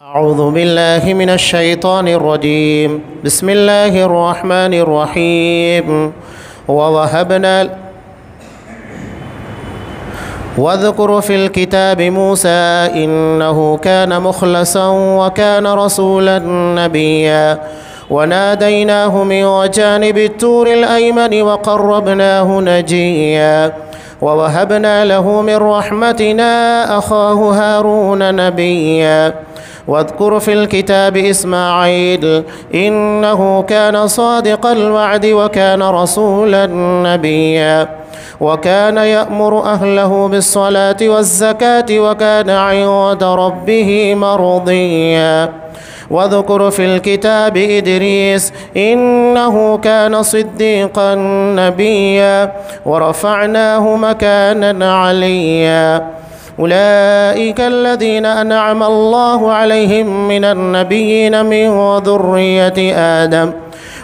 أعوذ بالله من الشيطان الرجيم. بسم الله الرحمن الرحيم. واذكر في الكتاب موسى إنه كان مخلصا وكان رسولا نبيا وناديناه من جانب الطور الأيمن وقربناه نجيا ووهبنا له من رحمتنا أخاه هارون نبيا واذكر في الكتاب إسماعيل إنه كان صادق الوعد وكان رسولا نبيا وكان يأمر أهله بالصلاة والزكاة وكان عند ربه مرضيا واذكر في الكتاب إدريس إنه كان صديقا نبيا ورفعناه مكانا عليا أولئك الذين أنعم الله عليهم من النبيين من ذرية آدم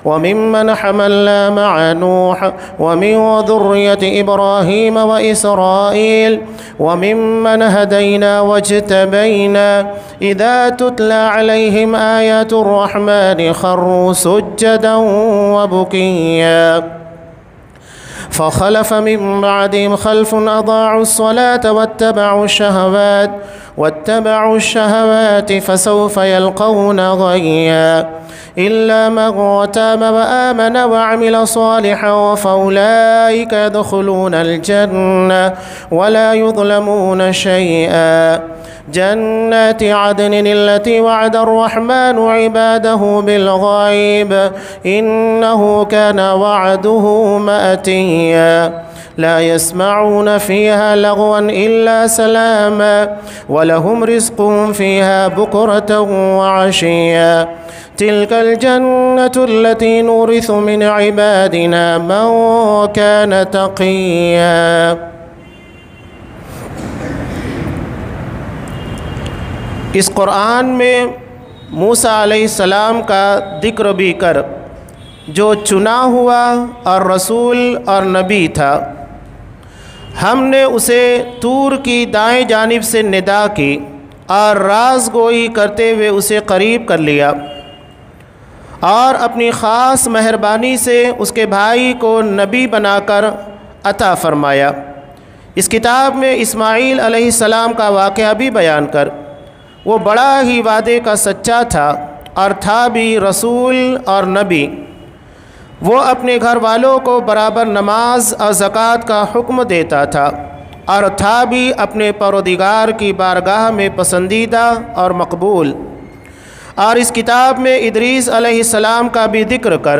وممن حملنا مع نوح ومن ذرية إبراهيم وإسرائيل وممن هدينا واجتبينا إذا تتلى عليهم آيات الرحمن خروا سجدا وبكيا فخلف من بعدهم خلف أضاعوا الصلاة واتبعوا الشهوات فسوف يلقون غيا إلا من تاب وآمن وعمل صالحا فأولئك يدخلون الجنة ولا يظلمون شيئا جنات عدن التي وعد الرحمن عباده بالغيب إنه كان وعده مأتيا لا يسمعون فيها لغوا إلا سلاما ولهم رزقهم فيها بكرة وعشيا تلك الجنة التي نورث من عبادنا من كان تقيا. اس قرآن میں موسیٰ علیہ السلام کا ذکر بھی کر جو چنا ہوا اور رسول اور نبی تھا. ہم نے اسے طور کی دائیں جانب سے ندا کی اور راز گوئی کرتے ہوئے اسے قریب کر لیا اور اپنی خاص مہربانی سے اس کے بھائی کو نبی بنا کر عطا فرمایا. اس کتاب میں اسماعیل علیہ السلام کا واقعہ بھی بیان کر وہ بڑا ہی وعدے کا سچا تھا اور تھا بھی رسول اور نبی. وہ اپنے گھر والوں کو برابر نماز اور زکوٰۃ کا حکم دیتا تھا اور تھا بھی اپنے پروردگار کی بارگاہ میں پسندیدہ اور مقبول. اور اس کتاب میں ادریس علیہ السلام کا بھی ذکر کر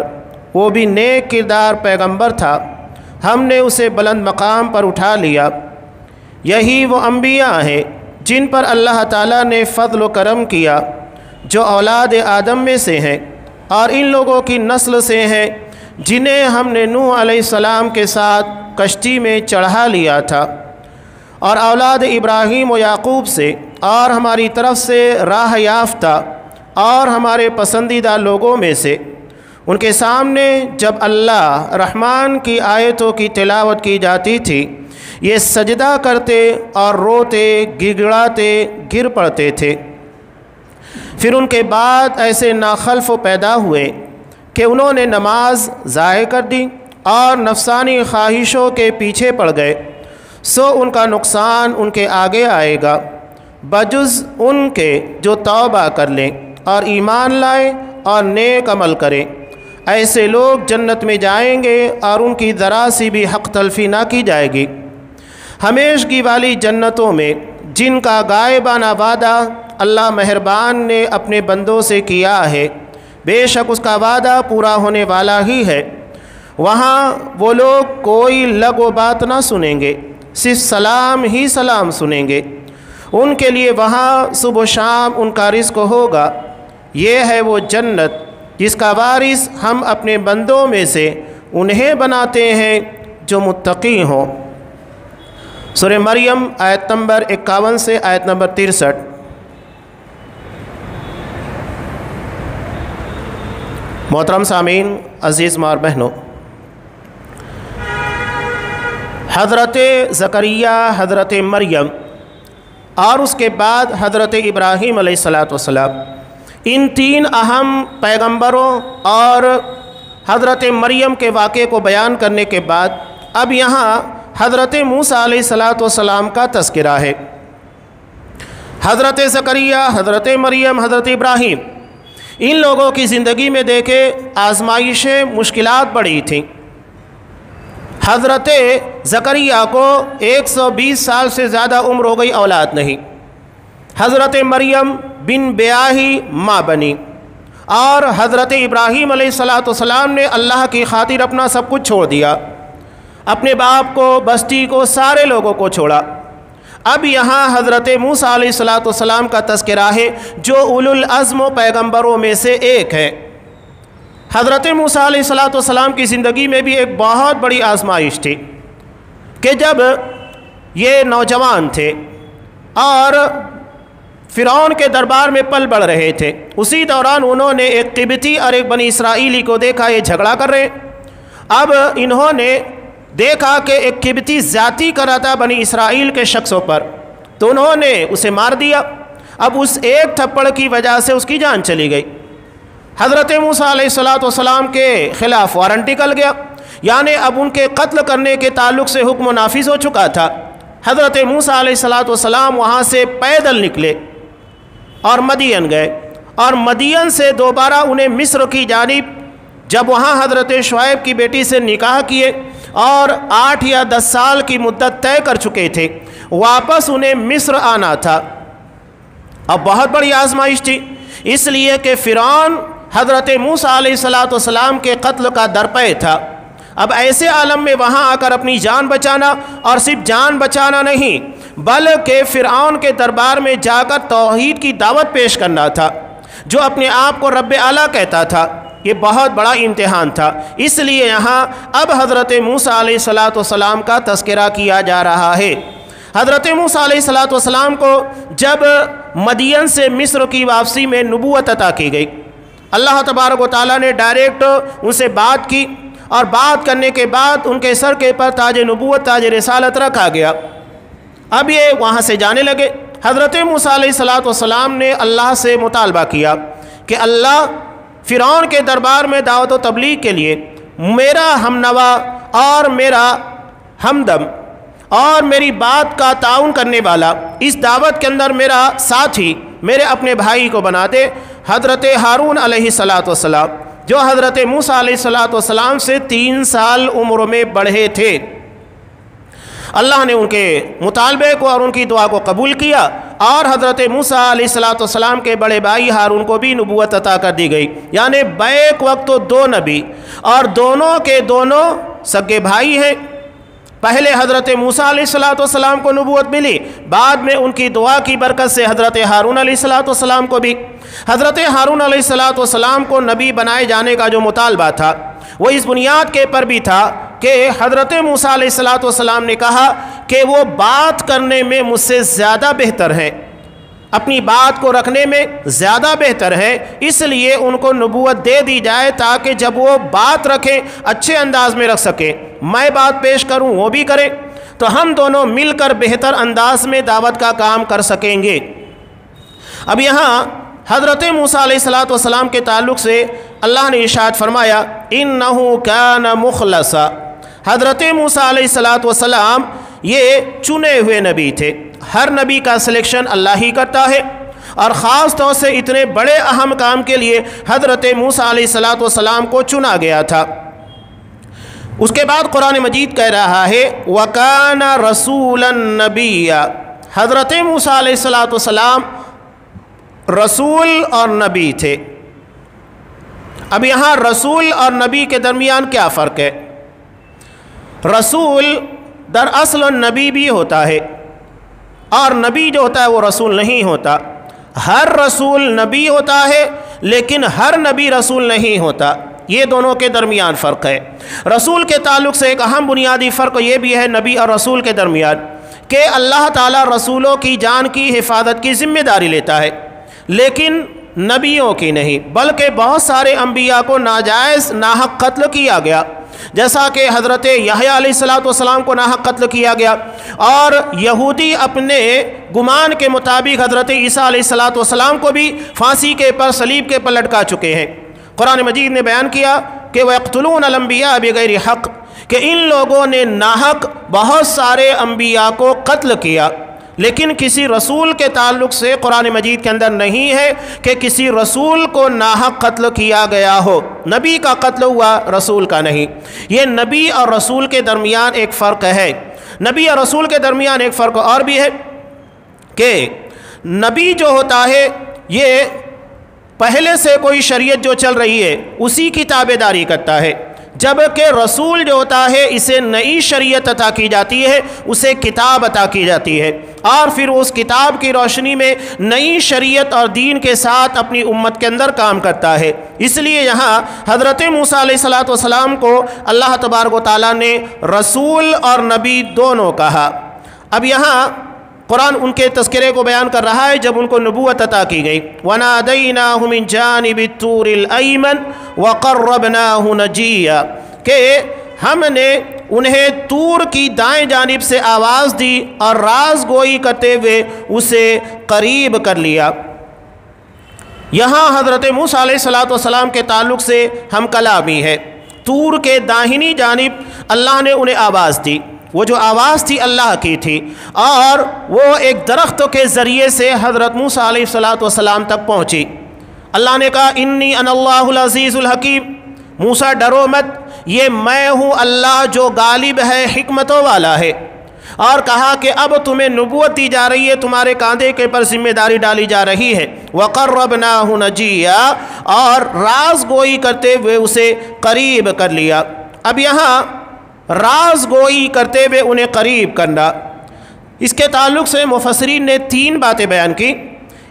وہ بھی نیک کردار پیغمبر تھا. ہم نے اسے بلند مقام پر اٹھا لیا. یہی وہ انبیاء ہیں جن پر اللہ تعالیٰ نے فضل و کرم کیا جو اولاد آدم میں سے ہیں اور ان لوگوں کی نسل سے ہیں جنہیں ہم نے نوح علیہ السلام کے ساتھ کشتی میں چڑھا لیا تھا، اور اولاد ابراہیم و یعقوب سے اور ہماری طرف سے راہ یافتہ اور ہمارے پسندیدہ لوگوں میں سے. ان کے سامنے جب اللہ رحمان کی آیتوں کی تلاوت کی جاتی تھی یہ سجدہ کرتے اور روتے گڑگڑاتے گر پڑتے تھے. پھر ان کے بعد ایسے ناخلف پیدا ہوئے کہ انہوں نے نماز ضائع کر دی اور نفسانی خواہشوں کے پیچھے پڑ گئے. سو ان کا نقصان ان کے آگے آئے گا بجز ان کے جو توبہ کر لیں اور ایمان لائیں اور نیک عمل کریں. ایسے لوگ جنت میں جائیں گے اور ان کی ذرا سی بھی حق تلفی نہ کی جائے گی. ہمیشگی والی جنتوں میں جن کا غائبانہ وعدہ اللہ مہربان نے اپنے بندوں سے کیا ہے بے شک اس کا وعدہ پورا ہونے والا ہی ہے. وہاں وہ لوگ کوئی لغو بات نہ سنیں گے، صرف سلام ہی سلام سنیں گے. ان کے لیے وہاں صبح و شام ان کا رزق ہوگا. یہ ہے وہ جنت جس کا وارث ہم اپنے بندوں میں سے انہیں بناتے ہیں جو متقی ہوں. سورہ مریم آیت نمبر 51 سے آیت نمبر 63. محترم سامعین، عزیز ماں اور بہنوں، حضرت زکریا حضرت مریم اور اس کے بعد حضرت ابراہیم علیہ السلام۔ ان تین اہم پیغمبروں اور حضرت مریم کے واقعے کو بیان کرنے کے بعد اب یہاں حضرت موسیٰ علیہ السلام کا تذکرہ ہے۔ حضرت زکریا، حضرت مریم، حضرت ابراہیم، ان لوگوں کی زندگی میں دیکھے آزمائشیں، مشکلات بڑی تھیں۔ حضرت زکریا کو 120 سال سے زیادہ عمر ہو گئی، اولاد نہیں۔ حضرت مریم بن بیاہی ماں بنی، اور حضرت ابراہیم علیہ السلام نے اللہ کی خاطر اپنا سب کچھ چھوڑ دیا، اپنے باپ کو، بستی کو، سارے لوگوں کو چھوڑا۔ اب یہاں حضرت موسیٰ علیہ السلام کا تذکرہ ہے، جو اولو العزم و پیغمبروں میں سے ایک ہے۔ حضرت موسیٰ علیہ السلام کی زندگی میں بھی ایک بہت بڑی آزمائش تھی کہ جب یہ نوجوان تھے اور فرعون کے دربار میں پل بڑھ رہے تھے، اسی دوران انہوں نے ایک قبطی اور ایک بنی اسرائیلی کو دیکھا، یہ جھگڑا کر رہے ہیں۔ اب انہوں نے دیکھا کہ ایک قبطی زیادتی کر رہا تھا بنی اسرائیل کے شخصوں پر، تو انہوں نے اسے مار دیا۔ اب اس ایک تھپڑ کی وجہ سے اس کی جان چلی گئی۔ حضرت موسیٰ علیہ السلام کے خلاف وارنٹ نکل گیا، یعنی اب ان کے قتل کرنے کے تعلق سے حکم نافذ ہو چکا تھا۔ حضرت موسیٰ علیہ السلام وہاں سے پیدل نکلے اور مدین گئے، اور مدین سے دوبارہ انہیں مصر کی جانب، جب وہاں حضرت شعیب کی بیٹی سے نکاح کیے اور 8 یا 10 سال کی مدت طے کر چکے تھے، واپس انہیں مصر آنا تھا۔ اب بہت بڑی آزمائش تھی، اس لیے کہ فرعون حضرت موسیٰ علیہ السلام کے قتل کا درپے تھا۔ اب ایسے عالم میں وہاں آ کر اپنی جان بچانا، اور صرف جان بچانا نہیں بلکہ فرعون کے دربار میں جا کر توحید کی دعوت پیش کرنا تھا، جو اپنے آپ کو رب اعلیٰ کہتا تھا۔ یہ بہت بڑا امتحان تھا، اس لیے یہاں اب حضرت موسیٰ علیہ السلام کا تذکرہ کیا جا رہا ہے۔ حضرت موسیٰ علیہ السلام کو جب مدین سے مصر کی واپسی میں نبوت عطا کی گئی، اللہ تبارک و تعالیٰ نے ڈائریکٹ ان سے بات کی، اور بات کرنے کے بعد ان کے سر کے پر تاج نبوت، تاج رسالت رکھا گیا۔ اب یہ وہاں سے جانے لگے۔ حضرت موسیٰ علیہ السلام نے اللہ سے مطالبہ کیا کہ اللہ، فرعون کے دربار میں دعوت و تبلیغ کے لیے میرا ہم نوا اور میرا ہمدم اور میری بات کا تعاون کرنے والا، اس دعوت کے اندر میرا ساتھی، میرے اپنے بھائی کو بنا دے۔ حضرت ہارون علیہ السلام، جو حضرت موسیٰ علیہ السلام سے 3 سال عمر میں بڑھے تھے، اللہ نے ان کے مطالبے کو اور ان کی دعا کو قبول کیا، اور حضرت موسیٰ علیہ السلام کے بڑے بھائی ہارون کو بھی نبوت عطا کر دی گئی۔ یعنی بیک وقت تو 2 نبی، اور دونوں کے دونوں سگے بھائی ہیں۔ پہلے حضرت موسیٰ علیہ السلام کو نبوت ملی، بعد میں ان کی دعا کی برکت سے حضرت ہارون علیہ السلام کو بھی۔ حضرت ہارون علیہ السلام کو نبی بنائے جانے کا جو مطالبہ تھا، وہ اس بنیاد کے پر بھی تھا کہ حضرت موسیٰ علیہ السلام نے کہا کہ وہ بات کرنے میں مجھ سے زیادہ بہتر ہیں، اپنی بات کو رکھنے میں زیادہ بہتر ہے، اس لیے ان کو نبوت دے دی جائے تاکہ جب وہ بات رکھیں اچھے انداز میں رکھ سکیں، میں بات پیش کروں وہ بھی کریں، تو ہم دونوں مل کر بہتر انداز میں دعوت کا کام کر سکیں گے۔ اب یہاں حضرت موسیٰ علیہ السلام کے تعلق سے اللہ نے ارشاد فرمایا، اِنَّهُ كَانَ مُخْلَصًا۔ حضرت موسیٰ علیہ السلام یہ چنے ہوئے نبی تھے، ہر نبی کا سلیکشن اللہ ہی کرتا ہے، اور خاص طور سے اتنے بڑے اہم کام کے لیے حضرت موسیٰ علیہ السلام کو چنا گیا تھا۔ اس کے بعد قرآن مجید کہہ رہا ہے وَكَانَ رَسُولًا نَبِيًّا۔ حضرت موسیٰ علیہ السلام رسول اور نبی تھے۔ اب یہاں رسول اور نبی کے درمیان کیا فرق ہے؟ رسول دراصل نبی بھی ہوتا ہے، اور نبی جو ہوتا ہے وہ رسول نہیں ہوتا۔ ہر رسول نبی ہوتا ہے لیکن ہر نبی رسول نہیں ہوتا، یہ دونوں کے درمیان فرق ہے۔ رسول کے تعلق سے ایک اہم بنیادی فرق یہ بھی ہے نبی اور رسول کے درمیان کہ اللہ تعالیٰ رسولوں کی جان کی حفاظت کی ذمہ داری لیتا ہے، لیکن نبیوں کی نہیں، بلکہ بہت سارے انبیاء کو ناجائز ناحق قتل کیا گیا، جیسا کہ حضرت یحییٰ علیہ السلام کو ناحق قتل کیا گیا، اور یہودی اپنے گمان کے مطابق حضرت عیسیٰ علیہ السلام کو بھی پھانسی کے پر صلیب کے پر لٹکا چکے ہیں۔ قرآن مجید نے بیان کیا کہ وَيَقْتُلُونَ الْأَنْبِيَاءَ بِغَيْرِ حَقٍّ، کہ ان لوگوں نے ناحق بہت سارے انبیاء کو قتل کیا، لیکن کسی رسول کے تعلق سے قرآن مجید کے اندر نہیں ہے کہ کسی رسول کو ناحق قتل کیا گیا ہو۔ نبی کا قتل ہوا، رسول کا نہیں۔ یہ نبی اور رسول کے درمیان ایک فرق ہے۔ نبی اور رسول کے درمیان ایک فرق اور بھی ہے کہ نبی جو ہوتا ہے یہ پہلے سے کوئی شریعت جو چل رہی ہے اسی کی تابع داری کرتا ہے، جبکہ رسول جو ہوتا ہے اسے نئی شریعت عطا کی جاتی ہے، اسے کتاب عطا کی جاتی ہے، اور پھر اس کتاب کی روشنی میں نئی شریعت اور دین کے ساتھ اپنی امت کے اندر کام کرتا ہے۔ اس لیے یہاں حضرت موسیٰ علیہ السلام کو اللہ تبارک و تعالیٰ نے رسول اور نبی دونوں کہا۔ اب یہاں قرآن ان کے تذکرے کو بیان کر رہا ہے جب ان کو نبوت عطا کی گئی۔ وَنَادَيْنَاهُ مِنْ جَانِبِ الطُّورِ الْأَيْمَنِ وَقَرَّبْنَاهُ نَجِيًّا، کہ ہم نے انہیں طور کی دائیں جانب سے آواز دی اور راز گوئی کرتے ہوئے اسے قریب کر لیا۔ یہاں حضرت موسیٰ علیہ السلام کے تعلق سے ہم کلامی ہے۔ طور کے داہنی جانب اللہ نے انہیں آواز دی، وہ جو آواز تھی اللہ کی تھی، اور وہ ایک درخت کے ذریعے سے حضرت موسیٰ علیہ السلام تک پہنچی۔ اللہ نے کہا انی انا اللہ العزیز الحکیم، موسیٰ ڈرو مت، یہ میں ہوں اللہ جو غالب ہے، حکمتوں والا ہے۔ اور کہا کہ اب تمہیں نبوت دی جا رہی ہے، تمہارے کاندھے کے پر ذمہ داری ڈالی جا رہی ہے۔ وَقَرَّبْنَاهُ نَجِيًّا، اور راز گوئی کرتے ہوئے اسے قریب کر لیا۔ اب یہاں راز گوئی کرتے ہوئے انہیں قریب کرنا، اس کے تعلق سے مفسرین نے تین باتیں بیان کی۔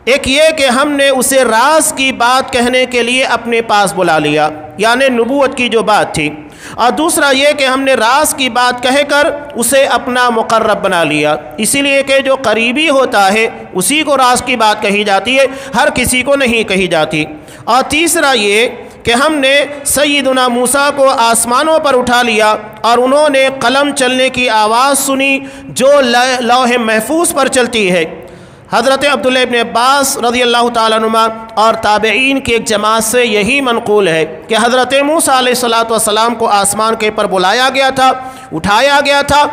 ایک یہ کہ ہم نے اسے راز کی بات کہنے کے لیے اپنے پاس بلا لیا، یعنی نبوت کی جو بات تھی، اور دوسرا یہ کہ ہم نے راز کی بات کہہ کر اسے اپنا مقرب بنا لیا، اسی لیے کہ جو قریبی ہوتا ہے اسی کو راز کی بات کہی جاتی ہے، ہر کسی کو نہیں کہی جاتی۔ اور تیسرا یہ کہ ہم نے سیدنا موسیٰ کو آسمانوں پر اٹھا لیا اور انہوں نے قلم چلنے کی آواز سنی جو لوح محفوظ پر چلتی ہے۔ حضرت عبداللہ ابن عباس رضی اللہ تعالیٰ عنہ اور تابعین کی ایک جماعت سے یہی منقول ہے کہ حضرت موسیٰ علیہ السلام کو آسمان کے پر بلایا گیا تھا، اٹھایا گیا تھا،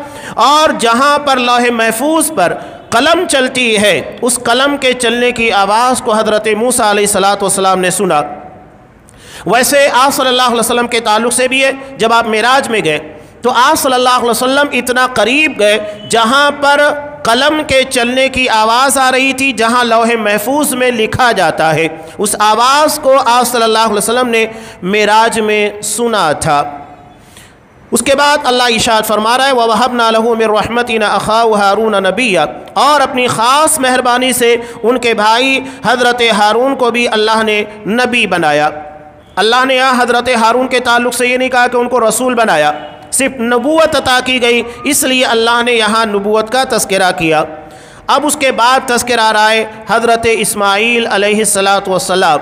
اور جہاں پر لوح محفوظ پر قلم چلتی ہے اس قلم کے چلنے کی آواز کو حضرت موسیٰ علیہ السلام نے سنا۔ ویسے آپ صلی اللہ علیہ وسلم کے تعلق سے بھی ہے، جب آپ معراج میں گئے تو آپ صلی اللہ علیہ وسلم اتنا قریب گئے جہاں پر قلم کے چلنے کی آواز آ رہی تھی، جہاں لوح محفوظ میں لکھا جاتا ہے، اس آواز کو آپ صلی اللہ علیہ وسلم نے معراج میں سنا تھا۔ اس کے بعد اللہ ارشاد فرما رہا ہے وَوَهَبْنَا لَهُ مِن رَحْمَتِنَا أَخَاهُ هَارُونَ نَبِيًّا، اور اپنی خاص مہربانی سے ان کے بھائی حضرت ہارون کو بھی اللہ نے نبی بنایا۔ اللہ نے یہاں حضرت ہارون کے تعلق سے یہ نہیں کہا کہ ان کو رسول بنایا، صرف نبوت عطا کی گئی، اس لیے اللہ نے یہاں نبوت کا تذکرہ کیا۔ اب اس کے بعد تذکرہ آ رہا ہے حضرت اسماعیل علیہ السلام۔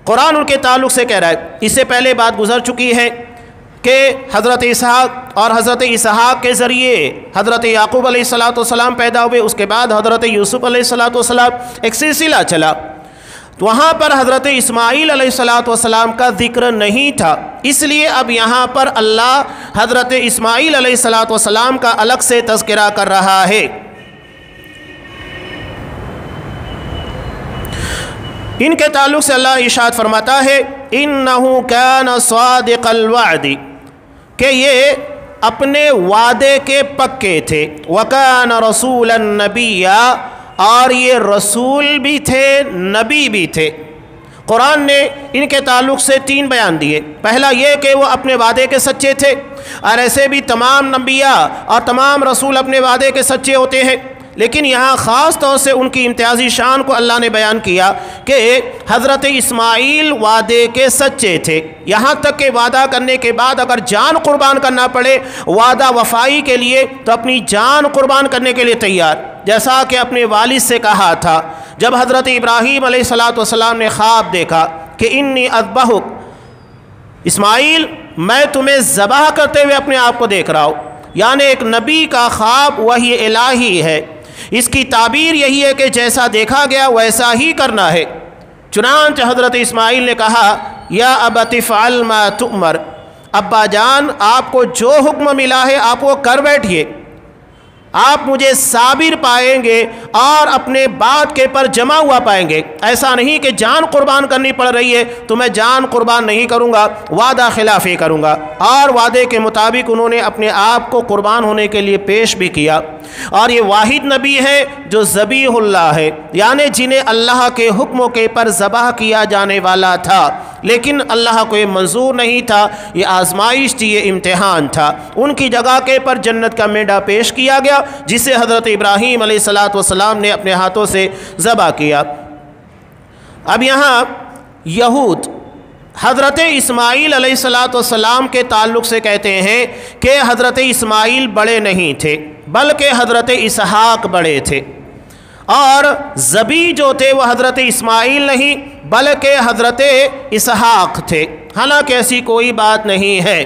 قرآن ان کے تعلق سے کہہ رہا ہے، اس سے پہلے بات گزر چکی ہے کہ حضرت اسحاق اور حضرت اسحاق کے ذریعے حضرت یعقوب علیہ السلام پیدا ہوئے، اس کے بعد حضرت یوسف علیہ السلام، ایک سلسلہ چلا۔ وہاں پر حضرت اسماعیل علیہ السلام کا ذکر نہیں تھا، اس لیے اب یہاں پر اللہ حضرت اسماعیل علیہ السلام کا الگ سے تذکرہ کر رہا ہے۔ ان کے تعلق سے اللہ ارشاد فرماتا ہے اِنَّهُ كَانَ صَادِقَ الْوَعْدِ، کہ یہ اپنے وعدے کے پکے تھے، وَكَانَ رَسُولًا نَبِيًّا، اور یہ رسول بھی تھے، نبی بھی تھے۔ قرآن نے ان کے تعلق سے تین بیان دیے۔ پہلا یہ کہ وہ اپنے وعدے کے سچے تھے، اور ایسے بھی تمام انبیاء اور تمام رسول اپنے وعدے کے سچے ہوتے ہیں، لیکن یہاں خاص طور سے ان کی امتیازی شان کو اللہ نے بیان کیا کہ حضرت اسماعیل وعدے کے سچے تھے، یہاں تک کہ وعدہ کرنے کے بعد اگر جان قربان کرنا پڑے وعدہ وفائی کے لیے تو اپنی جان قربان کرنے کے لیے تیار، جیسا کہ اپنے والد سے کہا تھا جب حضرت ابراہیم علیہ السلام نے خواب دیکھا کہ انی اذبحک، اسماعیل میں تمہیں ذبح کرتے ہوئے اپنے آپ کو دیکھ رہا ہوں۔ یعنی ایک نبی کا خواب وحی الہی ہے، اس کی تعبیر یہی ہے کہ جیسا دیکھا گیا ویسا ہی کرنا ہے۔ چنانچہ حضرت اسماعیل نے کہا یا ابت افعل ما تؤمر، ابا جان آپ کو جو حکم ملا ہے آپ وہ کر بیٹھیے، آپ مجھے صابر پائیں گے اور اپنے بات کے پر جمع ہوا پائیں گے۔ ایسا نہیں کہ جان قربان کرنی پڑ رہی ہے تو میں جان قربان نہیں کروں گا، وعدہ خلافی کروں گا۔ اور وعدے کے مطابق انہوں نے اپنے آپ کو قربان ہونے کے لیے پیش بھی کیا۔ اور یہ واحد نبی ہے جو ذبیح اللہ ہے، یعنی جنہیں اللہ کے حکموں کے پر ذبح کیا جانے والا تھا، لیکن اللہ کو یہ منظور نہیں تھا، یہ آزمائش تھی، یہ امتحان تھا۔ ان کی جگہ کے پر جنت کا مینڈا پیش کیا گیا جسے حضرت ابراہیم علیہ السلام نے اپنے ہاتھوں سے ذبح کیا۔ اب یہاں یہود حضرت اسماعیل علیہ السلام کے تعلق سے کہتے ہیں کہ حضرت اسماعیل بڑے نہیں تھے بلکہ حضرت اسحاق بڑے تھے، اور ذبیح جو تھے وہ حضرت اسماعیل نہیں بلکہ حضرت اسحاق تھے، حالانکہ ایسی کوئی بات نہیں ہے۔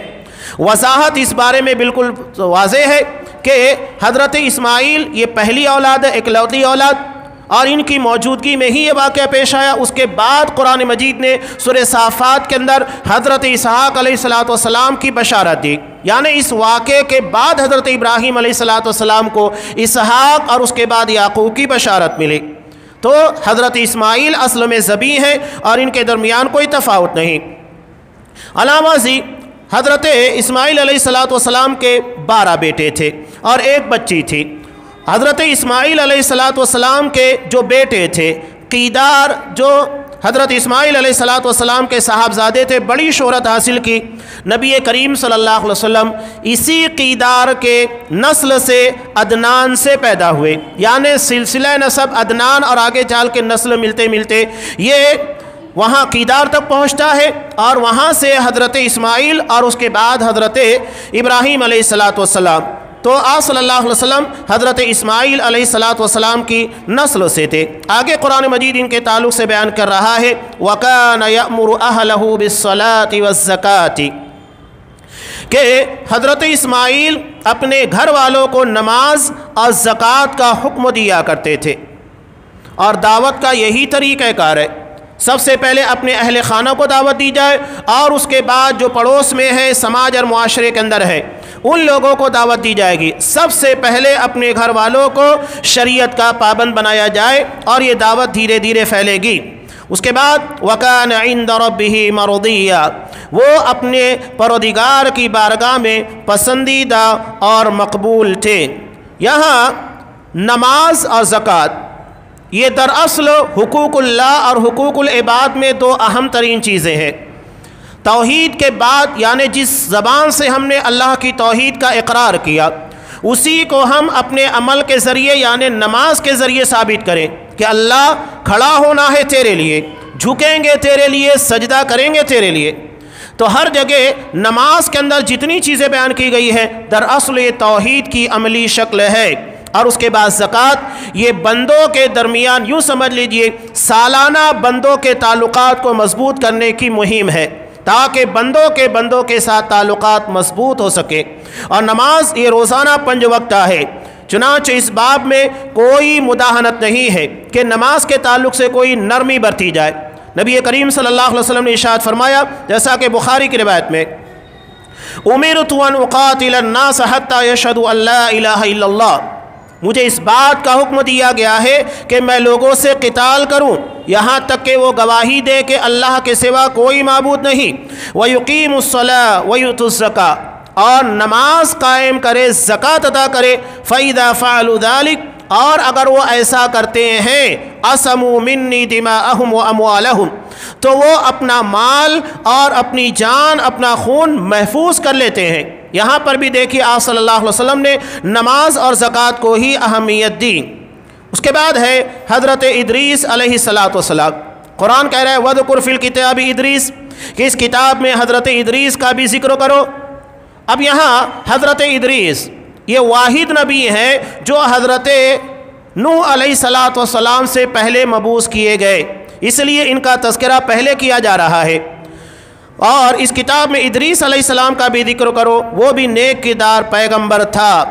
وضاحت اس بارے میں بالکل واضح ہے کہ حضرت اسماعیل یہ پہلی اولاد ہے، اکلوتی اولاد، اور ان کی موجودگی میں ہی یہ واقعہ پیش آیا۔ اس کے بعد قرآن مجید نے سورہ صافات کے اندر حضرت اسحاق علیہ السلام کی بشارت دی، یعنی اس واقعے کے بعد حضرت ابراہیم علیہ السلام کو اسحاق اور اس کے بعد یعقوب کی بشارت ملی۔ تو حضرت اسماعیل اصل میں ذبیح ہیں اور ان کے درمیان کوئی تفاوت نہیں۔ علامہ ازیں حضرت اسماعیل علیہ السلام کے 12 بیٹے تھے اور ایک بچی تھی۔ حضرت اسماعیل علیہ السلام کے جو بیٹے تھے قیدار، جو حضرت اسماعیل علیہ السلام کے صاحبزادے تھے، بڑی شہرت حاصل کی۔ نبی کریم صلی اللہ علیہ وسلم اسی قیدار کے نسل سے عدنان سے پیدا ہوئے، یعنی سلسلہ نسب عدنان اور آگے چل کے نسل ملتے ملتے یہ وہاں قیدار تک پہنچتا ہے، اور وہاں سے حضرت اسماعیل اور اس کے بعد حضرت ابراہیم علیہ السلام۔ تو آپ صلی اللہ علیہ وسلم حضرت اسماعیل علیہ السلام کی نسل سے تھے۔ آگے قرآن مجید ان کے تعلق سے بیان کر رہا ہے وَكَانَ يَأْمُرُ أَهْلَهُ بِالصَّلَاةِ وَالزَّكَاةِ، کہ حضرت اسماعیل اپنے گھر والوں کو نماز اور زکوٰۃ کا حکم دیا کرتے تھے، اور دعوت کا یہی طریقہ کار ہے، سب سے پہلے اپنے اہل خانہ کو دعوت دی جائے، اور اس کے بعد جو پڑوس میں ہے، سماج اور معاشرے کے اندر ہے، ان لوگوں کو دعوت دی جائے گی۔ سب سے پہلے اپنے گھر والوں کو شریعت کا پابند بنایا جائے اور یہ دعوت دھیرے دھیرے پھیلے گی۔ اس کے بعد وَكَانَ عِنْدَ رَبِّهِ مَرْضِيًّا، وہ اپنے پروردگار کی بارگاہ میں پسندیدہ اور مقبول تھے۔ یہاں نماز اور زکوٰۃ یہ دراصل حقوق اللہ اور حقوق العباد میں 2 اہم ترین چیزیں ہیں۔ توحید کے بعد، یعنی جس زبان سے ہم نے اللہ کی توحید کا اقرار کیا، اسی کو ہم اپنے عمل کے ذریعے یعنی نماز کے ذریعے ثابت کریں کہ اللہ کھڑا ہونا ہے تیرے لیے، جھکیں گے تیرے لیے، سجدہ کریں گے تیرے لیے۔ تو ہر جگہ نماز کے اندر جتنی چیزیں بیان کی گئی ہیں دراصل یہ توحید کی عملی شکل ہے۔ اور اس کے بعد زکوٰۃ یہ بندوں کے درمیان، یوں سمجھ لیجئے سالانہ بندوں کے تعلقات کو مضبوط کرنے کی مہم ہے، تاکہ بندوں کے ساتھ تعلقات مضبوط ہو سکے۔ اور نماز یہ روزانہ 5 وقتہ ہے، چنانچہ اس باب میں کوئی مداہنت نہیں ہے کہ نماز کے تعلق سے کوئی نرمی برتی جائے۔ نبی کریم صلی اللہ علیہ وسلم نے ارشاد فرمایا، جیسا کہ بخاری کی روایت میں امرت ان اقاتل الناس حتی یشہدوا ان لا الہ الا اللہ، مجھے اس بات کا حکم دیا گیا ہے کہ میں لوگوں سے قتال کروں یہاں تک کہ وہ گواہی دے کہ اللہ کے سوا کوئی معبود نہیں، وَيُقِيمُ الصَّلَاةَ وَيُؤْتُ الزَّكَاةَ، اور نماز قائم کرے، زکوٰۃ ادا کرے، فَإِذَا فَعَلُوا ذَلِكَ، اور اگر وہ ایسا کرتے ہیں عَصَمُوا مِنِّي دِمَاءَهُمْ وَأَمْوَالَهُمْ، تو وہ اپنا مال اور اپنی جان، اپنا خون محفوظ کر لیتے ہیں۔ یہاں پر بھی دیکھیے آپ صلی اللہ علیہ وسلم نے نماز اور زکوٰۃ کو ہی اہمیت دی۔ اس کے بعد ہے حضرت ادریس علیہ السلام۔ قرآن کہہ رہا ہے وَذْكُرْ فِي الْكِتَابِ ادریس، کہ اس کتاب میں حضرت ادریس کا بھی ذکر کرو۔ اب یہاں حضرت ادریس یہ واحد نبی ہیں جو حضرت نوح علیہ السلام سے پہلے مبعوث کیے گئے، اس لیے ان کا تذکرہ پہلے کیا جا رہا ہے۔ اور اس کتاب میں ادریس علیہ السلام کا بھی ذکر کرو، وہ بھی نیک کردار پیغمبر تھا۔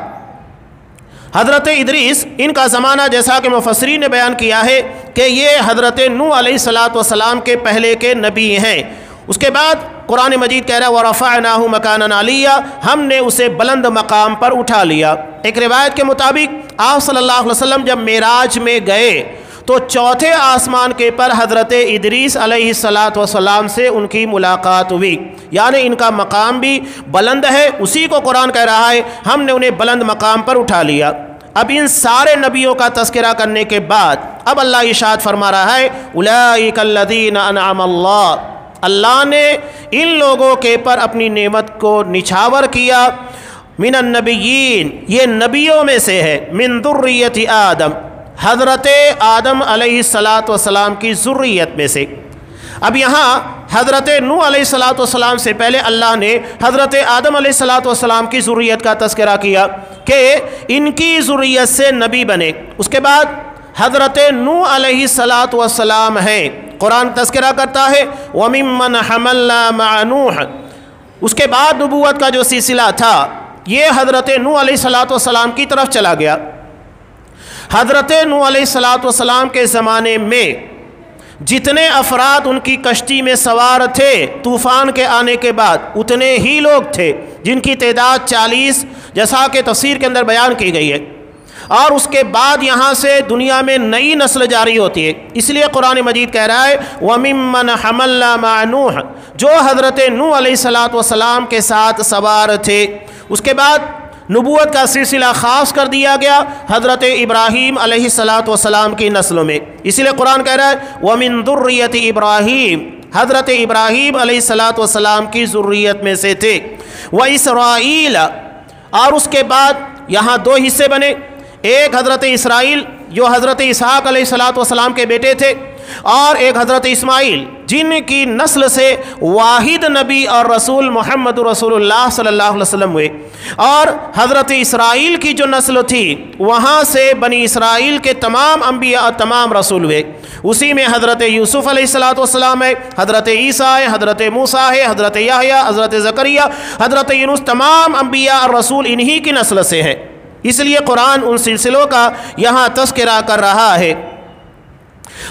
حضرت ادریس، ان کا زمانہ جیسا کہ مفسرین نے بیان کیا ہے کہ یہ حضرت نوح علیہ السلام کے پہلے کے نبی ہیں۔ اس کے بعد قرآن مجید کہہ رہا ہے وَرَفَعْنَاهُ مَكَانًا عَلِيًّا، ہم نے اسے بلند مقام پر اٹھا لیا۔ ایک روایت کے مطابق آپ صلی اللہ علیہ وسلم جب معراج میں گئے تو چوتھے آسمان کے پر حضرت ادریس علیہ السلام سے ان کی ملاقات ہوئی، یعنی ان کا مقام بھی بلند ہے۔ اسی کو قرآن کہہ رہا ہے ہم نے انہیں بلند مقام پر اٹھا لیا۔ اب ان سارے نبیوں کا تذکرہ کرنے کے بعد اب اللہ ارشاد فرما رہا ہے اولئک الذین انعم اللہ نے ان لوگوں کے پر اپنی نعمت کو نچھاور کیا، من النبیین، یہ نبیوں میں سے ہے، من ذریت آدم، حضرت آدم علیہ السلام کی ذریت میں سے۔ اب یہاں حضرت نوح علیہ السلام سے پہلے اللہ نے حضرت آدم علیہ السلام کی ذریت کا تذکرہ کیا کہ ان کی ذریت سے نبی بنے۔ اس کے بعد حضرت نوح علیہ السلام ہیں، قرآن تذکرہ کرتا ہے وَمِمَّنْ حَمَلْنَا مَعَ نُوحٍ۔ اس کے بعد نبوت کا جو سلسلہ تھا یہ حضرت نوح علیہ السلام کی طرف چلا گیا۔ حضرت نوح علیہ السلام کے زمانے میں جتنے افراد ان کی کشتی میں سوار تھے طوفان کے آنے کے بعد اتنے ہی لوگ تھے، جن کی تعداد 40 جیسا کہ تفسیر کے اندر بیان کی گئی ہے۔ اور اس کے بعد یہاں سے دنیا میں نئی نسل جاری ہوتی ہے، اس لیے قرآن مجید کہہ رہا ہے وَمِمَّنْ حَمَلْنَا مَعَ نُوحٍ، جو حضرت نوح علیہ السلام کے ساتھ سوار تھے۔ اس کے بعد نبوت کا سلسلہ خاص کر دیا گیا حضرت ابراہیم علیہ السلام کی نسلوں میں، اسی لیے قرآن کہہ رہا ہے وَمِن ذُرِّيَّةِ ابراہیم، حضرت ابراہیم علیہ السلام کی ذریت میں سے تھے۔ وَإِسْرَائِيلَ، اور اس کے بعد یہاں دو حصے بنے، ایک حضرت اسرائیل جو حضرت اسحاق علیہ السلام کے بیٹے تھے، اور ایک حضرت اسماعیل جن کی نسل سے واحد نبی اور رسول محمد رسول اللہ صلی اللہ علیہ وسلم ہوئے۔ اور حضرت اسرائیل کی جو نسل تھی وہاں سے بنی اسرائیل کے تمام انبیاء اور تمام رسول ہوئے، اسی میں حضرت یوسف علیہ السلام ہے، حضرت عیسیٰ ہے، حضرت موسیٰ ہے، حضرت یحییٰ، حضرت زکریا، حضرت یونس، تمام انبیاء اور رسول انہی کی نسل سے ہے۔ اس لیے قرآن ان سلسلوں کا یہاں تذکرہ کر رہا ہے۔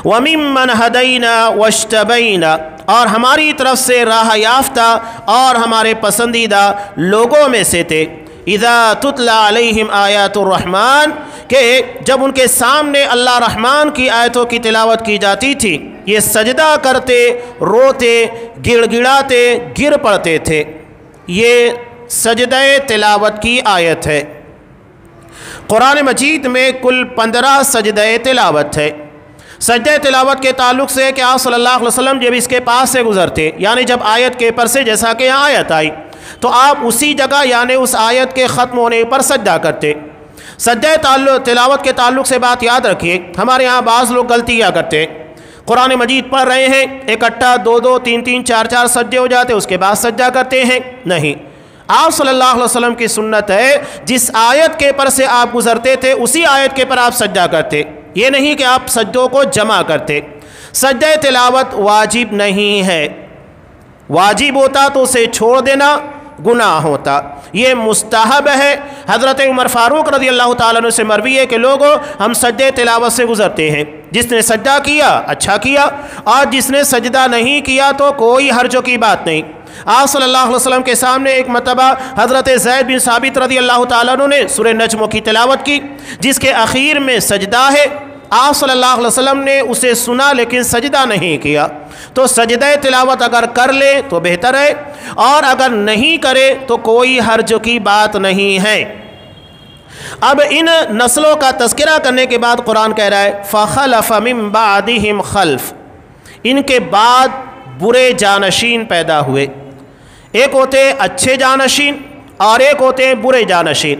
وَمِمَّنْ هَدَيْنَا وَاجْتَبَيْنَا، اور ہماری طرف سے راہ یافتہ اور ہمارے پسندیدہ لوگوں میں سے تھے۔ اِذَا تُتْلَى عَلَيْهِمْ آیَاتُ الرَّحْمَٰنِ، کہ جب ان کے سامنے اللہ رحمان کی آیتوں کی تلاوت کی جاتی تھی یہ سجدہ کرتے، روتے، گڑ گڑاتے، گر پڑتے تھے۔ یہ سجدہ تلاوت کی آیت ہے۔ قرآن مجید میں کل 15 سجدہ تلاوت ہے۔ سجدہ تلاوت کے تعلق سے کہ آپ صلی اللہ علیہ وسلم جب اس کے پاس سے گزرتے، یعنی جب آیت کے پر سے، جیسا کہ یہاں آیت آئی، تو آپ اسی جگہ یعنی اس آیت کے ختم ہونے پر سجدہ کرتے۔ سجدہ تلاوت کے تعلق سے بات یاد رکھیے، ہمارے ہاں بعض لوگ غلطیاں کرتے، قرآن مجید پڑھ رہے ہیں اکٹھا 2 3 4 سجدے ہو جاتے، اس کے بعد سجدہ کرتے ہیں، نہیں۔ آپ صلی اللہ علیہ وسلم کی سنت ہے جس آیت کے پر سے آپ گزرتے تھے اسی آیت کے پر آپ سجدہ کرتے، یہ نہیں کہ آپ سجدوں کو جمع کرتے۔ سجدہ تلاوت واجب نہیں ہے، واجب ہوتا تو اسے چھوڑ دینا گناہ ہوتا، یہ مستحب ہے۔ حضرت عمر فاروق رضی اللہ تعالیٰ عنہ سے مروی ہے کہ لوگوں ہم سجدہ تلاوت سے گزرتے ہیں، جس نے سجدہ کیا اچھا کیا، اور جس نے سجدہ نہیں کیا تو کوئی حرج کی بات نہیں۔ آپ صلی اللہ علیہ وسلم کے سامنے ایک مرتبہ حضرت زید بن ثابت رضی اللہ تعالیٰ عنہ نے سورہ نجم کی تلاوت کی جس کے اخیر میں سجدہ ہے، آپ صلی اللہ علیہ وسلم نے اسے سنا لیکن سجدہ نہیں کیا۔ تو سجدہ تلاوت اگر کر لے تو بہتر ہے، اور اگر نہیں کرے تو کوئی حرج کی بات نہیں ہے۔ اب ان نسلوں کا تذکرہ کرنے کے بعد قرآن کہہ رہا ہے فَخَلَفَ مِن بَعْدِهِمْ خَلْفٌ، ان کے بعد برے جانشین پیدا ہوئے۔ ایک ہوتے اچھے جانشین اور ایک ہوتے ہیں برے جانشین،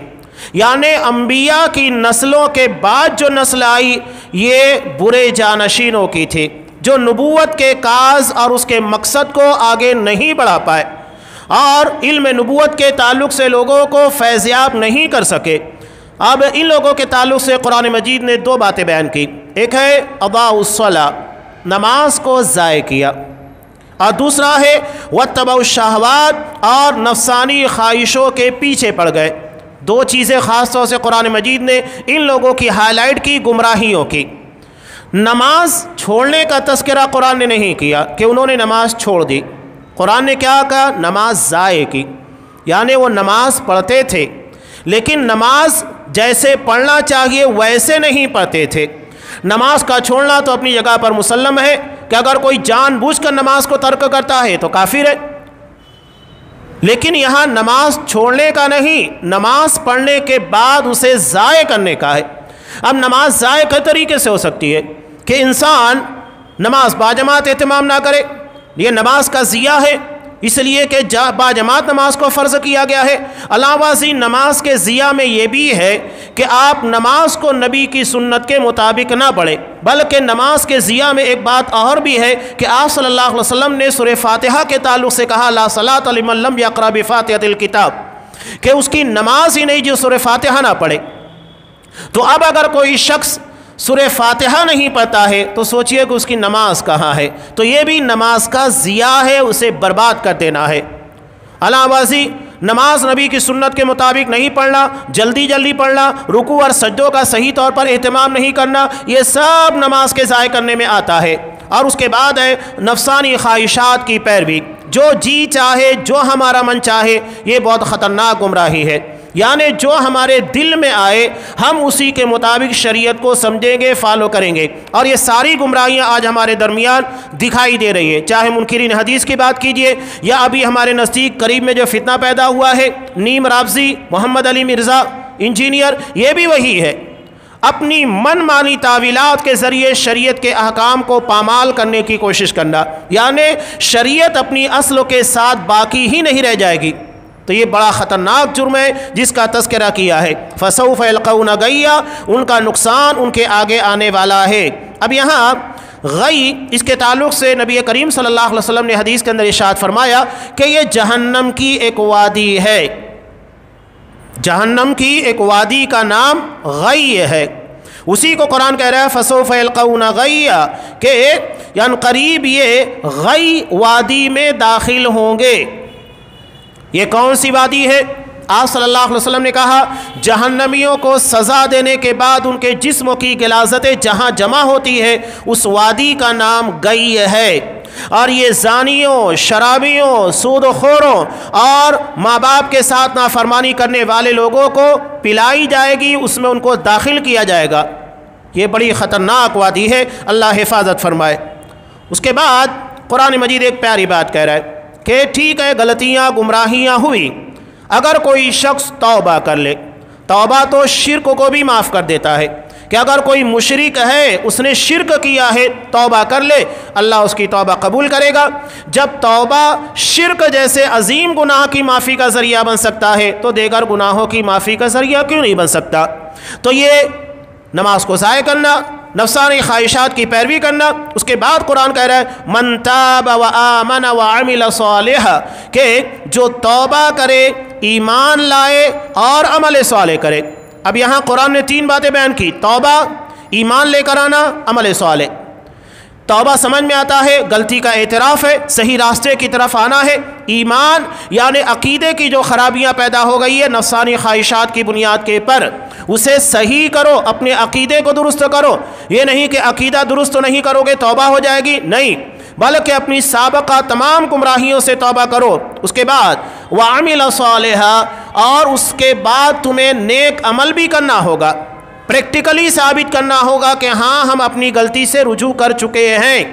یعنی انبیاء کی نسلوں کے بعد جو نسل آئی یہ برے جانشینوں کی تھی، جو نبوت کے کاز اور اس کے مقصد کو آگے نہیں بڑھا پائے اور علم نبوت کے تعلق سے لوگوں کو فیضیاب نہیں کر سکے۔ اب ان لوگوں کے تعلق سے قرآن مجید نے 2 باتیں بیان کی، ایک ہے اضاعوا الصلاۃ، نماز کو ضائع کیا، اور دوسرا ہے واتبعوا الشہوات، اور نفسانی خواہشوں کے پیچھے پڑ گئے۔ دو چیزیں خاص طور سے قرآن مجید نے ان لوگوں کی ہائی لائٹ کی، گمراہیوں کی۔ نماز چھوڑنے کا تذکرہ قرآن نے نہیں کیا کہ انہوں نے نماز چھوڑ دی، قرآن نے کیا کہا؟ نماز ضائع کی، یعنی وہ نماز پڑھتے تھے لیکن نماز جیسے پڑھنا چاہیے ویسے نہیں پڑھتے تھے۔ نماز کا چھوڑنا تو اپنی جگہ پر مسلم ہے کہ اگر کوئی جان بوجھ کر نماز کو ترک کرتا ہے تو کافر ہے، لیکن یہاں نماز چھوڑنے کا نہیں، نماز پڑھنے کے بعد اسے ضائع کرنے کا ہے۔ اب نماز ضائع کئی طریقے سے ہو سکتی ہے کہ انسان نماز باجماعت اہتمام نہ کرے، یہ نماز کا ضیاع ہے، اس لیے کہ باجماعت نماز کو فرض کیا گیا ہے۔ علاوہ ازیں نماز کے ضیاع میں یہ بھی ہے کہ آپ نماز کو نبی کی سنت کے مطابق نہ پڑھیں، بلکہ نماز کے ضیاع میں ایک بات اور بھی ہے کہ آپ صلی اللہ علیہ وسلم نے سورہ فاتحہ کے تعلق سے کہا لا صلاۃ لمن لم یقرأ بفاتحۃ الکتاب، کہ اس کی نماز ہی نہیں جو سورہ فاتحہ نہ پڑھے۔ تو اب اگر کوئی شخص سورہ فاتحہ نہیں پڑھتا ہے تو سوچئے کہ اس کی نماز کہاں ہے، تو یہ بھی نماز کا ضیاع ہے، اسے برباد کر دینا ہے۔ علاوہ ازیں نماز نبی کی سنت کے مطابق نہیں پڑھنا، جلدی جلدی پڑھنا، رکوع اور سجدوں کا صحیح طور پر اہتمام نہیں کرنا، یہ سب نماز کے ضائع کرنے میں آتا ہے۔ اور اس کے بعد ہے نفسانی خواہشات کی پیروی، جو جی چاہے، جو ہمارا من چاہے، یہ بہت خطرناک گمراہی ہے۔ یعنی جو ہمارے دل میں آئے ہم اسی کے مطابق شریعت کو سمجھیں گے، فالو کریں گے، اور یہ ساری گمراہیاں آج ہمارے درمیان دکھائی دے رہی ہیں، چاہے منکرین حدیث کی بات کیجئے یا ابھی ہمارے نزدیک قریب میں جو فتنہ پیدا ہوا ہے، نیم رافضی، محمد علی مرزا انجینئر، یہ بھی وہی ہے، اپنی من مانی تعویلات کے ذریعے شریعت کے احکام کو پامال کرنے کی کوشش کرنا، یعنی شریعت اپنی اصل کے ساتھ باقی ہی نہیں رہ جائے گی۔ تو یہ بڑا خطرناک جرم ہے جس کا تذکرہ کیا ہے، فسوف یلقون غیا، ان کا نقصان ان کے آگے آنے والا ہے۔ اب یہاں غی اس کے تعلق سے نبی کریم صلی اللہ علیہ وسلم نے حدیث کے اندر ارشاد فرمایا کہ یہ جہنم کی ایک وادی ہے، جہنم کی ایک وادی کا نام غی ہے، اسی کو قرآن کہہ رہا ہے فسوف یلقون غیا، کہ یعنی قریب یہ غی وادی میں داخل ہوں گے۔ یہ کون سی وادی ہے؟ آپ صلی اللہ علیہ وسلم نے کہا جہنمیوں کو سزا دینے کے بعد ان کے جسموں کی غلاظتیں جہاں جمع ہوتی ہے اس وادی کا نام غی ہے، اور یہ زانیوں، شرابیوں، سود و خوروں اور ماں باپ کے ساتھ نافرمانی کرنے والے لوگوں کو پلائی جائے گی، اس میں ان کو داخل کیا جائے گا۔ یہ بڑی خطرناک وادی ہے، اللہ حفاظت فرمائے۔ اس کے بعد قرآن مجید ایک پیاری بات کہہ رہا ہے کہ ٹھیک ہے غلطیاں گمراہیاں ہوئی، اگر کوئی شخص توبہ کر لے، توبہ تو شرک کو بھی معاف کر دیتا ہے، کہ اگر کوئی مشرک ہے اس نے شرک کیا ہے توبہ کر لے، اللہ اس کی توبہ قبول کرے گا۔ جب توبہ شرک جیسے عظیم گناہ کی معافی کا ذریعہ بن سکتا ہے تو دیگر گناہوں کی معافی کا ذریعہ کیوں نہیں بن سکتا؟ تو یہ نماز کو ضائع کرنا، نفسانی خواہشات کی پیروی کرنا۔ اس کے بعد قرآن کہہ رہا ہے من تاب و آمن و عمل صالحا، کہ جو توبہ کرے، ایمان لائے اور عمل صالح کرے۔ اب یہاں قرآن نے تین باتیں بیان کی، توبہ، ایمان لے کر آنا، عمل صالح۔ توبہ سمجھ میں آتا ہے غلطی کا اعتراف ہے، صحیح راستے کی طرف آنا ہے۔ ایمان یعنی عقیدے کی جو خرابیاں پیدا ہو گئی ہے نفسانی خواہشات کی بنیاد کے پر، اسے صحیح کرو، اپنے عقیدے کو درست کرو۔ یہ نہیں کہ عقیدہ درست نہیں کرو گے توبہ ہو جائے گی، نہیں، بلکہ اپنی سابقہ تمام گمراہیوں سے توبہ کرو۔ اس کے بعد وعمل صالحا، اور اس کے بعد تمہیں نیک عمل بھی کرنا ہوگا، پریکٹیکلی ثابت کرنا ہوگا کہ ہاں ہم اپنی غلطی سے رجوع کر چکے ہیں۔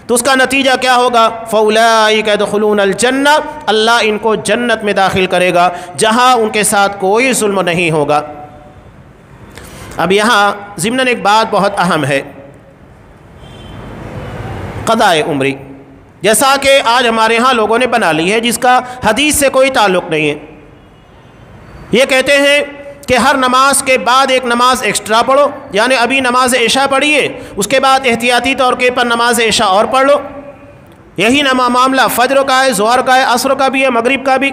تو اس کا نتیجہ کیا ہوگا؟ فَأُولَٰئِكَ يَدْخُلُونَ الْجَنَّةَ، اللہ ان کو جنت میں داخل کرے گا جہاں ان کے ساتھ کوئی ظلم نہیں ہوگا۔ اب یہاں ضمناً ایک بات بہت اہم ہے، قضائے عمری، جیسا کہ آج ہمارے ہاں لوگوں نے بنا لی ہے جس کا حدیث سے کوئی تعلق نہیں ہے۔ یہ کہتے ہیں کہ ہر نماز کے بعد ایک نماز ایکسٹرا پڑھو، یعنی ابھی نماز عشاء پڑھیے، اس کے بعد احتیاطی طور پر نماز عشاء اور پڑھ لو۔ یہی معاملہ فجر کا ہے، ظہر کا ہے، عصر کا بھی ہے، مغرب کا بھی۔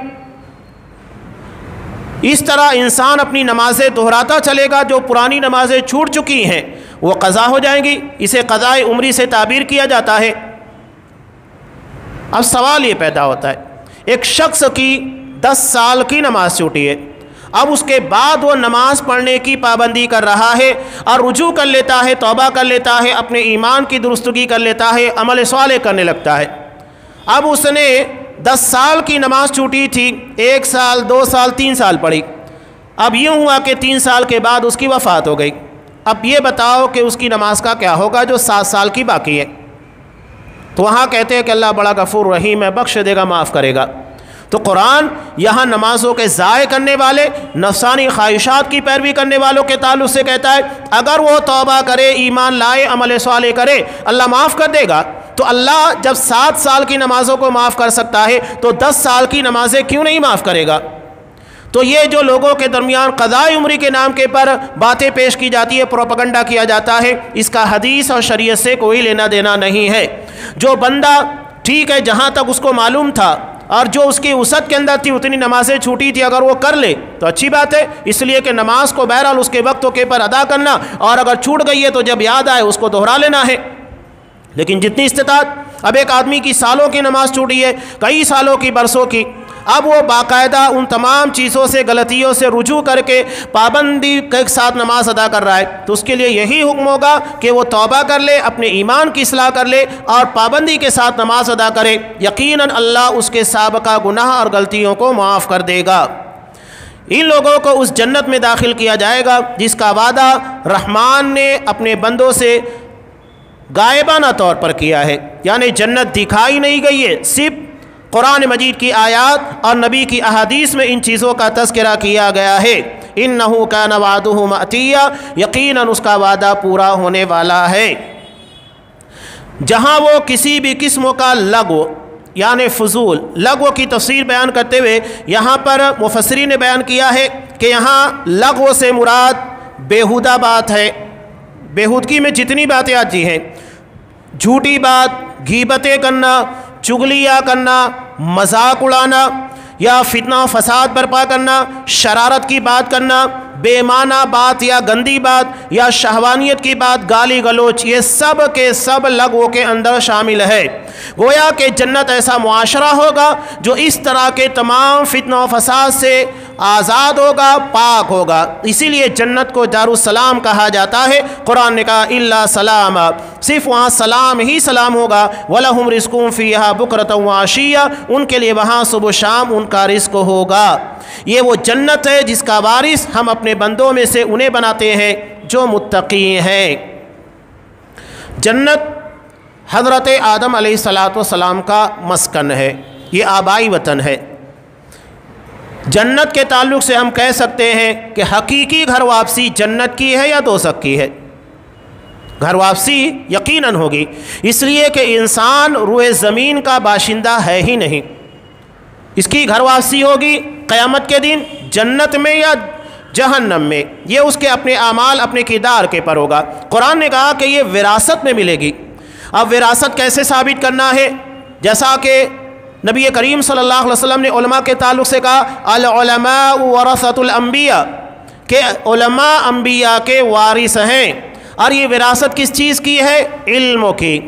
اس طرح انسان اپنی نمازیں دہراتا چلے گا، جو پرانی نمازیں چھوٹ چکی ہیں وہ قضا ہو جائیں گی۔ اسے قضائے عمری سے تعبیر کیا جاتا ہے۔ اب سوال یہ پیدا ہوتا ہے، ایک شخص کی 10 سال کی نماز چھوٹی ہے، اب اس کے بعد وہ نماز پڑھنے کی پابندی کر رہا ہے اور رجوع کر لیتا ہے، توبہ کر لیتا ہے، اپنے ایمان کی درستگی کر لیتا ہے، عمل صالح کرنے لگتا ہے۔ اب اس نے 10 سال کی نماز چھوٹی تھی، 1 سال 2 سال 3 سال پڑھی، اب یوں ہوا کہ 3 سال کے بعد اس کی وفات ہو گئی۔ اب یہ بتاؤ کہ اس کی نماز کا کیا ہوگا جو 7 سال کی باقی ہے؟ تو وہاں کہتے ہیں کہ اللہ بڑا غفور رحیم ہے، بخش دے گا، معاف کرے گا۔ تو قرآن یہاں نمازوں کے ضائع کرنے والے، نفسانی خواہشات کی پیروی کرنے والوں کے تعلق سے کہتا ہے اگر وہ توبہ کرے، ایمان لائے، عمل صالح کرے، اللہ معاف کر دے گا۔ تو اللہ جب 7 سال کی نمازوں کو معاف کر سکتا ہے تو 10 سال کی نمازیں کیوں نہیں معاف کرے گا؟ تو یہ جو لوگوں کے درمیان قضاء عمری کے نام کے پر باتیں پیش کی جاتی ہے، پروپیگنڈا کیا جاتا ہے، اس کا حدیث اور شریعت سے کوئی لینا دینا نہیں ہے۔ جو بندہ ٹھیک ہے جہاں تک اس کو معلوم تھا اور جو اس کی وسعت کے اندر تھی اتنی نمازیں چھوٹی تھی، اگر وہ کر لے تو اچھی بات ہے، اس لیے کہ نماز کو بہرحال اس کے وقتوں کے پر ادا کرنا، اور اگر چھوٹ گئی ہے تو جب یاد آئے اس کو دہرا لینا ہے۔ لیکن جتنی استطاعت، اب ایک آدمی کی سالوں کی نماز چھوٹی ہے، کئی سالوں کی، برسوں کی، اب وہ باقاعدہ ان تمام چیزوں سے، غلطیوں سے رجوع کر کے پابندی کے ساتھ نماز ادا کر رہا ہے، تو اس کے لیے یہی حکم ہوگا کہ وہ توبہ کر لے، اپنے ایمان کی اصلاح کر لے اور پابندی کے ساتھ نماز ادا کرے، یقیناً اللہ اس کے سابقہ گناہ اور غلطیوں کو معاف کر دے گا۔ ان لوگوں کو اس جنت میں داخل کیا جائے گا جس کا وعدہ رحمان نے اپنے بندوں سے غائبانہ طور پر کیا ہے، یعنی جنت دکھائی نہیں گئی ہے، صرف قرآن مجید کی آیات اور نبی کی احادیث میں ان چیزوں کا تذکرہ کیا گیا ہے۔ اِنَّهُ كَانَ وَعْدُهُ مَأْتِيًّا، یقیناً اس کا وعدہ پورا ہونے والا ہے۔ جہاں وہ کسی بھی قسم کا لغو یعنی فضول، لغو کی تفسیر بیان کرتے ہوئے یہاں پر مفسرین نے بیان کیا ہے کہ یہاں لغو سے مراد بیہودہ بات ہے۔ بیہودگی میں جتنی باتیں آتی ہیں، جھوٹی بات، غیبتیں کرنا، چغلیاں کرنا، مذاق اڑانا یا فتنہ و فساد برپا کرنا، شرارت کی بات کرنا، بے معنی بات یا گندی بات یا شہوانیت کی بات، گالی گلوچ، یہ سب کے سب لغو کے اندر شامل ہے۔ گویا کہ جنت ایسا معاشرہ ہوگا جو اس طرح کے تمام فتنہ و فساد سے آزاد ہوگا، پاک ہوگا۔ اسی لیے جنت کو دارالسلام کہا جاتا ہے۔ قرآن نے کہا الا سلام، صرف وہاں سلام ہی سلام ہوگا۔ وَلَهُمْ رِزْقٌ فِيهَا بُكْرَةً وَعَشِيًّا، ان کے لیے وہاں صبح و شام ان کا رزق ہوگا۔ یہ وہ جنت ہے جس کا وارث ہم اپنے بندوں میں سے انہیں بناتے ہیں جو متقی ہیں۔ جنت حضرت آدم علیہ السلام کا مسکن ہے، یہ آبائی وطن ہے۔ جنت کے تعلق سے ہم کہہ سکتے ہیں کہ حقیقی گھر واپسی جنت کی ہے یا دوزخ کی ہے؟ گھر واپسی یقیناً ہوگی، اس لیے کہ انسان روئے زمین کا باشندہ ہے ہی نہیں۔ اس کی گھر واپسی ہوگی قیامت کے دن جنت میں یا جہنم میں، یہ اس کے اپنے اعمال، اپنے کردار کے پر ہوگا۔ قرآن نے کہا کہ یہ وراثت میں ملے گی۔ اب وراثت کیسے ثابت کرنا ہے؟ جیسا کہ نبی کریم صلی اللہ علیہ وسلم نے علماء کے تعلق سے کہا العلماء ورثۃ الانبیاء، کہ علماء انبیاء کے وارث ہیں۔ اور یہ وراثت کس چیز کی ہے؟ علموں کی،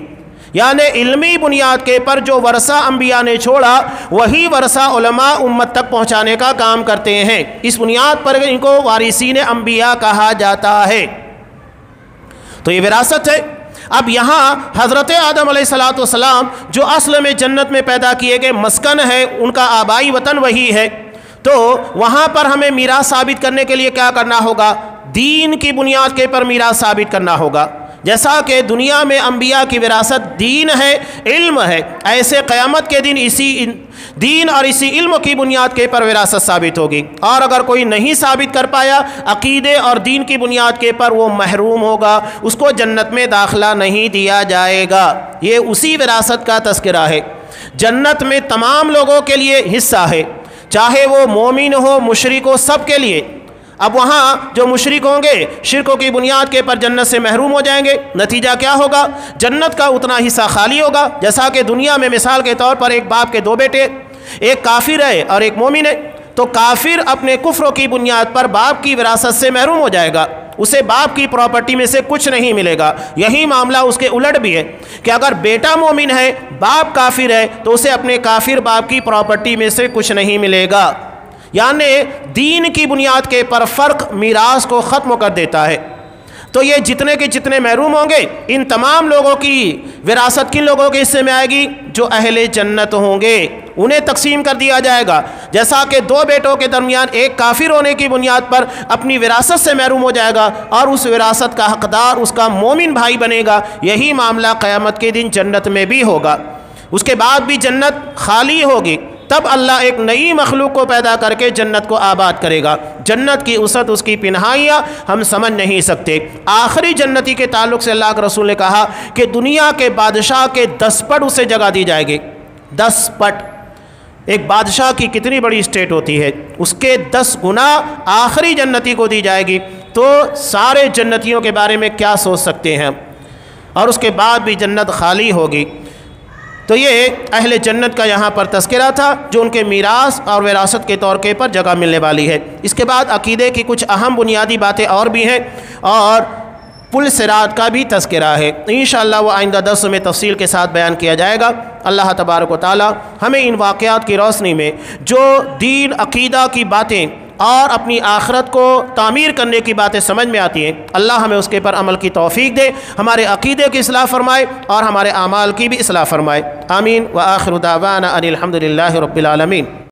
یعنی علمی بنیاد کے پر جو ورثہ انبیاء نے چھوڑا وہی ورثہ علماء امت تک پہنچانے کا کام کرتے ہیں۔ اس بنیاد پر ان کو وارثین انبیاء کہا جاتا ہے۔ تو یہ وراثت ہے۔ اب یہاں حضرت آدم علیہ السلام جو اصل میں جنت میں پیدا کیے گئے مسکن ہے، ان کا آبائی وطن وہی ہے، تو وہاں پر ہمیں میراث ثابت کرنے کے لیے کیا کرنا ہوگا؟ دین کی بنیاد کے پر میراث ثابت کرنا ہوگا۔ جیسا کہ دنیا میں انبیاء کی وراثت دین ہے، علم ہے، ایسے قیامت کے دن اسی دین اور اسی علم کی بنیاد کے پر وراثت ثابت ہوگی۔ اور اگر کوئی نہیں ثابت کر پایا عقیدے اور دین کی بنیاد کے پر، وہ محروم ہوگا، اس کو جنت میں داخلہ نہیں دیا جائے گا۔ یہ اسی وراثت کا تذکرہ ہے۔ جنت میں تمام لوگوں کے لیے حصہ ہے، چاہے وہ مومن ہو، مشرک ہو، سب کے لیے۔ اب وہاں جو مشرک ہوں گے شرکوں کی بنیاد کے پر جنت سے محروم ہو جائیں گے، نتیجہ کیا ہوگا؟ جنت کا اتنا حصہ خالی ہوگا جیسا کہ دنیا میں مثال کے طور پر ایک باپ کے 2 بیٹے، ایک کافر ہے اور ایک مومن ہے، تو کافر اپنے کفر کی بنیاد پر باپ کی وراثت سے محروم ہو جائے گا، اسے باپ کی پراپرٹی میں سے کچھ نہیں ملے گا۔ یہی معاملہ اس کے الٹ بھی ہے کہ اگر بیٹا مومن ہے، باپ کافر ہے، تو اسے اپنے کافر باپ کی پراپرٹی میں سے کچھ نہیں ملے گا۔ یعنی دین کی بنیاد کے پر فرق میراث کو ختم کر دیتا ہے۔ تو یہ جتنے کے جتنے محروم ہوں گے، ان تمام لوگوں کی وراثت کن لوگوں کے حصے میں آئے گی؟ جو اہل جنت ہوں گے، انہیں تقسیم کر دیا جائے گا۔ جیسا کہ دو بیٹوں کے درمیان ایک کافر ہونے کی بنیاد پر اپنی وراثت سے محروم ہو جائے گا اور اس وراثت کا حقدار اس کا مومن بھائی بنے گا، یہی معاملہ قیامت کے دن جنت میں بھی ہوگا۔ اس کے بعد بھی جنت خالی ہوگی، تب اللہ ایک نئی مخلوق کو پیدا کر کے جنت کو آباد کرے گا۔ جنت کی وسعت، اس کی پنہائیاں ہم سمجھ نہیں سکتے۔ آخری جنتی کے تعلق سے اللہ کے رسول نے کہا کہ دنیا کے بادشاہ کے 10 پٹ اسے جگہ دی جائے گی۔ 10 پٹ، ایک بادشاہ کی کتنی بڑی اسٹیٹ ہوتی ہے، اس کے 10 گنا آخری جنتی کو دی جائے گی۔ تو سارے جنتیوں کے بارے میں کیا سوچ سکتے ہیں؟ اور اس کے بعد بھی جنت خالی ہوگی۔ تو یہ اہل جنت کا یہاں پر تذکرہ تھا، جو ان کے میراث اور وراثت کے طور پر جگہ ملنے والی ہے۔ اس کے بعد عقیدے کی کچھ اہم بنیادی باتیں اور بھی ہیں، اور پل صراط کا بھی تذکرہ ہے۔ انشاءاللہ وہ آئندہ درس میں تفصیل کے ساتھ بیان کیا جائے گا۔ اللہ تبارک و تعالی ہمیں ان واقعات کی روشنی میں جو دین عقیدہ کی باتیں اور اپنی آخرت کو تعمیر کرنے کی باتیں سمجھ میں آتی ہیں، اللہ ہمیں اس کے پر عمل کی توفیق دے، ہمارے عقیدے کی اصلاح فرمائے اور ہمارے اعمال کی بھی اصلاح فرمائے۔ آمین۔ وآخر دعوانا ان الحمد للہ رب العالمین۔